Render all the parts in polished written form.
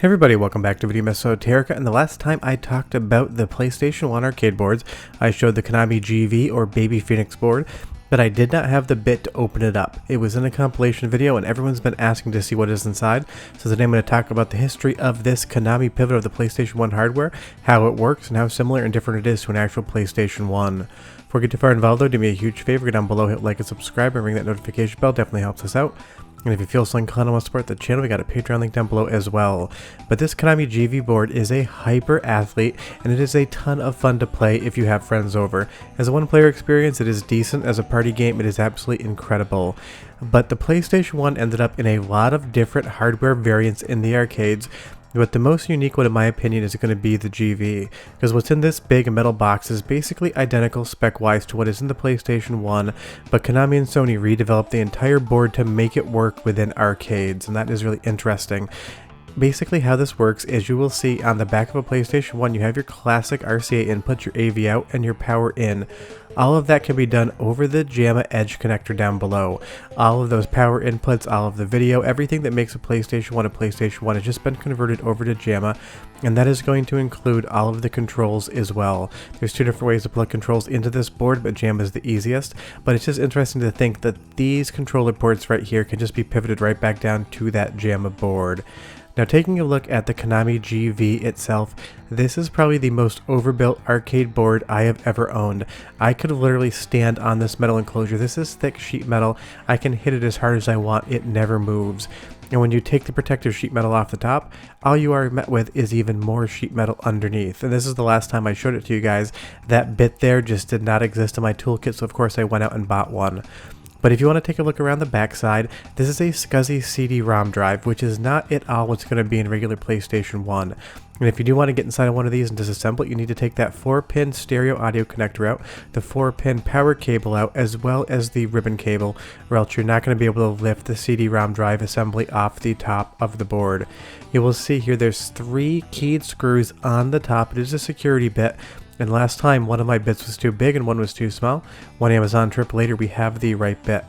Hey everybody, welcome back to Video Esoteric. And the last time I talked about the PlayStation 1 arcade boards, I showed the Konami GV or Baby Phoenix board, but I did not have the bit to open it up. It was in a compilation video and everyone's been asking to see what is inside, so today I'm going to talk about the history of this Konami pivot of the PlayStation 1 hardware, how it works, and how similar and different it is to an actual PlayStation 1. Before we get too far involved though, do me a huge favor, go down below, hit like and subscribe, and ring that notification bell, definitely helps us out. And if you feel so inclined and want to support the channel, we got a Patreon link down below as well. But this Konami GV board is a hyper athlete, and it is a ton of fun to play if you have friends over. As a one-player experience, it is decent. As a party game, it is absolutely incredible. But the PlayStation 1 ended up in a lot of different hardware variants in the arcades. But the most unique one in my opinion is going to be the GV, because what's in this big metal box is basically identical spec-wise to what is in the PlayStation 1, but Konami and Sony redeveloped the entire board to make it work within arcades, and that is really interesting. Basically how this works is you will see on the back of a PlayStation 1 you have your classic RCA input, your AV out, and your power in. All of that can be done over the JAMA Edge connector down below. All of those power inputs, all of the video, everything that makes a PlayStation 1 has just been converted over to JAMA, and that is going to include all of the controls as well. There's two different ways to plug controls into this board, but JAMA is the easiest. But it's just interesting to think that these controller ports right here can just be pivoted right back down to that JAMA board. Now taking a look at the Konami GV itself, this is probably the most overbuilt arcade board I have ever owned. I could literally stand on this metal enclosure. This is thick sheet metal. I can hit it as hard as I want. It never moves. And when you take the protective sheet metal off the top, all you are met with is even more sheet metal underneath. And this is the last time I showed it to you guys. That bit there just did not exist in my toolkit, so of course I went out and bought one. But if you want to take a look around the backside, this is a SCSI CD-ROM drive, which is not at all what's going to be in regular PlayStation 1. And if you do want to get inside of one of these and disassemble it, you need to take that 4-pin stereo audio connector out, the 4-pin power cable out, as well as the ribbon cable, or else you're not going to be able to lift the CD-ROM drive assembly off the top of the board. You will see here there's 3 keyed screws on the top. It is a security bit. And last time, one of my bits was too big and one was too small. One Amazon trip later, we have the right bit.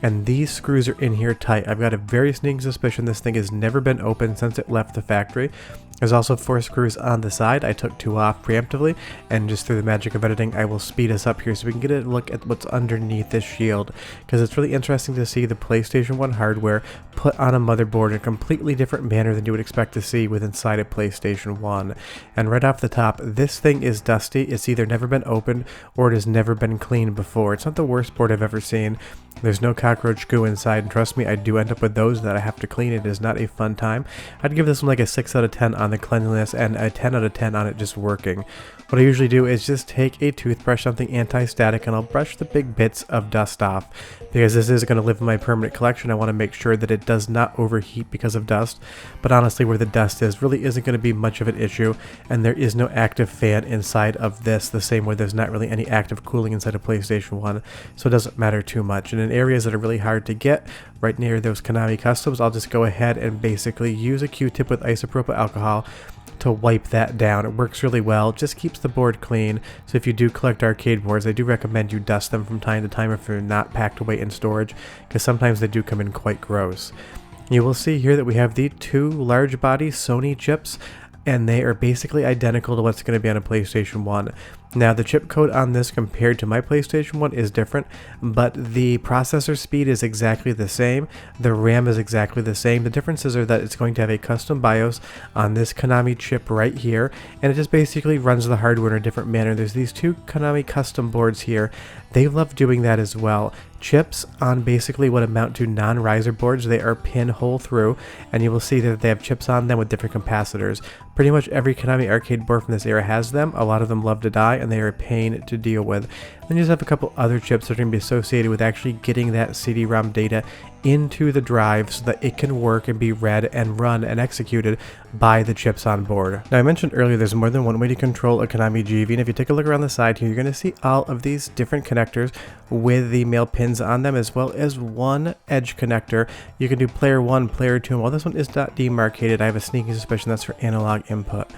And these screws are in here tight. I've got a very sneaking suspicion this thing has never been opened since it left the factory. There's also 4 screws on the side. I took 2 off preemptively, and just through the magic of editing, I will speed us up here so we can get a look at what's underneath this shield, because it's really interesting to see the PlayStation 1 hardware put on a motherboard in a completely different manner than you would expect to see with inside a PlayStation 1. And right off the top, this thing is dusty. It's either never been opened or it has never been cleaned before. It's not the worst board I've ever seen. There's no cockroach goo inside, and trust me, I do end up with those that I have to clean. It is not a fun time. I'd give this one like a 6 out of 10 on the cleanliness and a 10 out of 10 on it just working. What I usually do is just take a toothbrush, something anti-static, and I'll brush the big bits of dust off. Because this is going to live in my permanent collection, I want to make sure that it does not overheat because of dust. But honestly, where the dust is really isn't going to be much of an issue, and there is no active fan inside of this, the same way there's not really any active cooling inside of PlayStation 1, so it doesn't matter too much. And in areas that are really hard to get, right near those Konami customs, I'll just go ahead and basically use a Q-tip with isopropyl alcohol to wipe that down. It works really well, just keeps the board clean. So if you do collect arcade boards, I do recommend you dust them from time to time if they're not packed away in storage, because sometimes they do come in quite gross. You will see here that we have the 2 large body Sony chips, and they are basically identical to what's going to be on a PlayStation 1. Now the chip code on this compared to my PlayStation 1 is different, but the processor speed is exactly the same, the RAM is exactly the same. The differences are that it's going to have a custom BIOS on this Konami chip right here, and it just basically runs the hardware in a different manner. There's these 2 Konami custom boards here. They love doing that as well. Chips on basically what amount to non-riser boards, they are pin hole through, and you will see that they have chips on them with different capacitors. Pretty much every Konami arcade board from this era has them. A lot of them love to die, and they are a pain to deal with. Then you just have a couple other chips that are going to be associated with actually getting that CD-ROM data into the drive so that it can work and be read and run and executed by the chips on board. Now I mentioned earlier there's more than one way to control a Konami GV, and if you take a look around the side here, you're going to see all of these different connectors with the male pins on them, as well as one edge connector. You can do player 1, player 2, and while this one is not demarcated, I have a sneaky suspicion that's for analog input.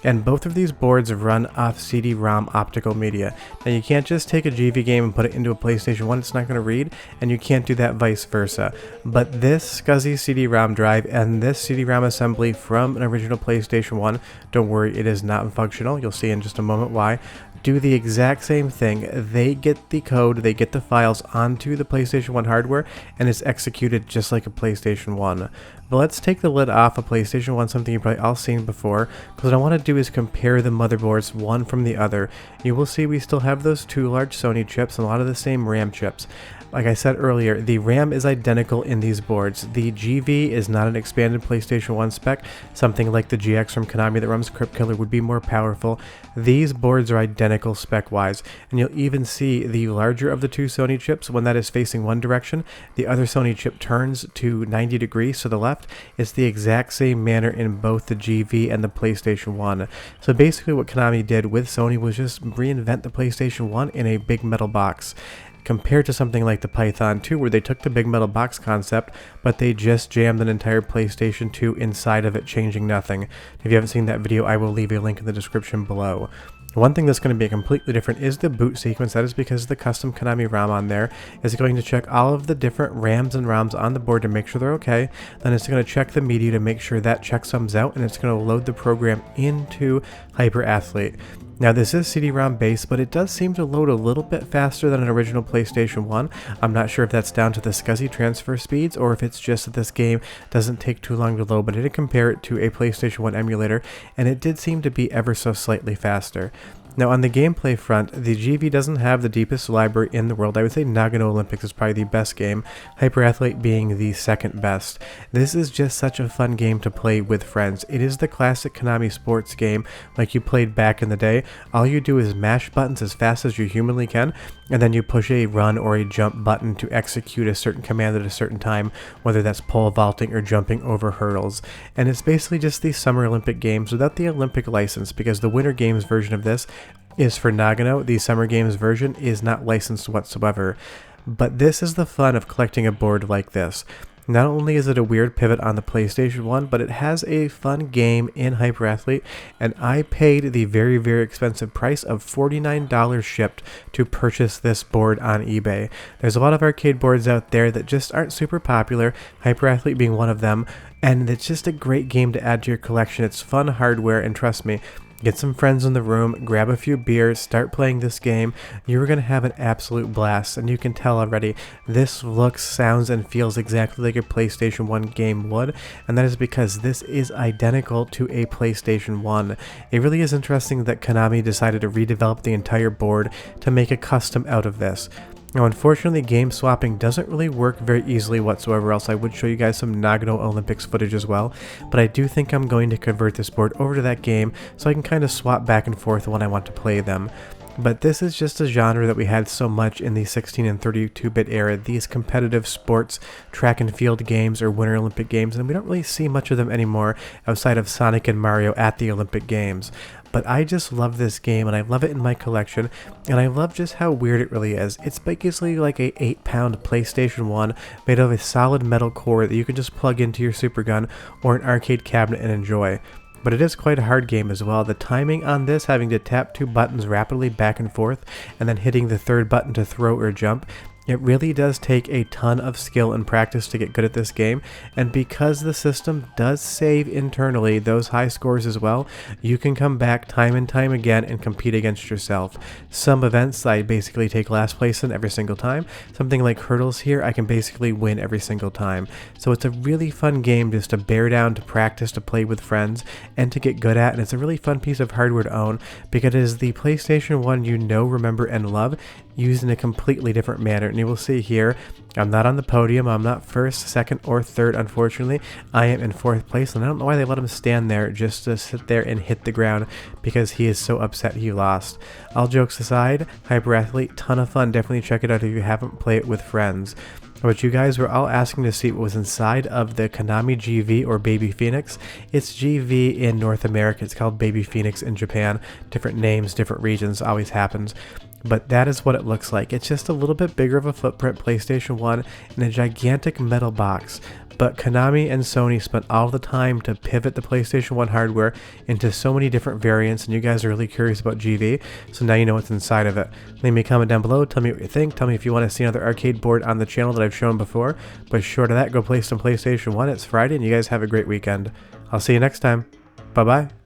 and both of these boards run off CD-ROM optical media. Now you can't just take a GV game and put it into a PlayStation 1, it's not going to read, and you can't do that vice versa. But this SCSI CD-ROM drive and this CD-ROM assembly from an original PlayStation 1, don't worry, it is not functional, you'll see in just a moment why, do the exact same thing. They get the code, they get the files onto the PlayStation 1 hardware, and it's executed just like a PlayStation 1. But let's take the lid off a PlayStation 1, something you've probably all seen before, because what I want to do is compare the motherboards one from the other. You will see we still have those two large Sony chips and a lot of the same RAM chips. Like I said earlier, the RAM is identical in these boards. The GV is not an expanded PlayStation 1 spec. Something like the GX from Konami that runs Crypt Killer would be more powerful. These boards are identical spec-wise, and you'll even see the larger of the two Sony chips, when that is facing one direction, the other Sony chip turns to 90 degrees to the left. It's the exact same manner in both the GV and the PlayStation 1. So basically what Konami did with Sony was just reinvent the PlayStation 1 in a big metal box, compared to something like the Python 2, where they took the big metal box concept, but they just jammed an entire PlayStation 2 inside of it, changing nothing. If you haven't seen that video, I will leave a link in the description below. One thing that's going to be completely different is the boot sequence. That is because the custom Konami ROM on there is going to check all of the different RAMs and ROMs on the board to make sure they're okay. Then it's going to check the media to make sure that checksum's out, and it's going to load the program into Hyper Athlete. Now this is CD-ROM based, but it does seem to load a little bit faster than an original PlayStation 1. I'm not sure if that's down to the SCSI transfer speeds or if it's just that this game doesn't take too long to load, but I did compare it to a PlayStation 1 emulator, and it did seem to be ever so slightly faster. Now on the gameplay front, the GV doesn't have the deepest library in the world. I would say Nagano Olympics is probably the best game, Hyper Athlete being the second best. This is just such a fun game to play with friends. It is the classic Konami sports game like you played back in the day. All you do is mash buttons as fast as you humanly can, and then you push a run or a jump button to execute a certain command at a certain time, whether that's pole vaulting or jumping over hurdles. And it's basically just the Summer Olympic Games without the Olympic license, because the Winter Games version of this is for Nagano. The Summer Games version is not licensed whatsoever. But this is the fun of collecting a board like this. Not only is it a weird pivot on the PlayStation 1, but it has a fun game in Hyper Athlete, and I paid the very, very expensive price of $49 shipped to purchase this board on eBay. There's a lot of arcade boards out there that just aren't super popular, Hyper Athlete being one of them, and it's just a great game to add to your collection. It's fun hardware, and trust me, get some friends in the room, grab a few beers, start playing this game. You're going to have an absolute blast, and you can tell already this looks, sounds, and feels exactly like a PlayStation 1 game would, and that is because this is identical to a PlayStation 1. It really is interesting that Konami decided to redevelop the entire board to make a custom out of this. Now unfortunately, game swapping doesn't really work very easily whatsoever, else I would show you guys some Nagano Olympics footage as well, but I do think I'm going to convert this board over to that game so I can kind of swap back and forth when I want to play them. But this is just a genre that we had so much in the 16 and 32-bit era, these competitive sports, track and field games or Winter Olympic Games, and we don't really see much of them anymore outside of Sonic and Mario at the Olympic Games. But I just love this game, and I love it in my collection, and I love just how weird it really is. It's basically like a 8-pound PlayStation 1 made of a solid metal core that you can just plug into your Super Gun or an arcade cabinet and enjoy. But it is quite a hard game as well. The timing on this, having to tap two buttons rapidly back and forth, and then hitting the third button to throw or jump, it really does take a ton of skill and practice to get good at this game, and because the system does save internally those high scores as well, you can come back time and time again and compete against yourself. Some events I basically take last place in every single time. Something like hurdles here, I can basically win every single time. So it's a really fun game just to bear down, to practice, to play with friends, and to get good at, and it's a really fun piece of hardware to own because it is the PlayStation 1 you know, remember, and love, used in a completely different manner. And you will see here, I'm not on the podium, I'm not first, second, or third, unfortunately. I am in 4th place, and I don't know why they let him stand there just to sit there and hit the ground, because he is so upset he lost. All jokes aside, Hyper Athlete, ton of fun, definitely check it out if you haven't played it with friends. But you guys were all asking to see what was inside of the Konami GV or Baby Phoenix. It's GV in North America, it's called Baby Phoenix in Japan. Different names, different regions, always happens. but that is what it looks like. It's just a little bit bigger of a footprint PlayStation 1 in a gigantic metal box. But Konami and Sony spent all the time to pivot the PlayStation 1 hardware into so many different variants, and you guys are really curious about GV, so now you know what's inside of it. Leave me a comment down below, tell me what you think, tell me if you want to see another arcade board on the channel that I've shown before, but short of that, go play some PlayStation 1. It's Friday, and you guys have a great weekend. I'll see you next time. Bye-bye.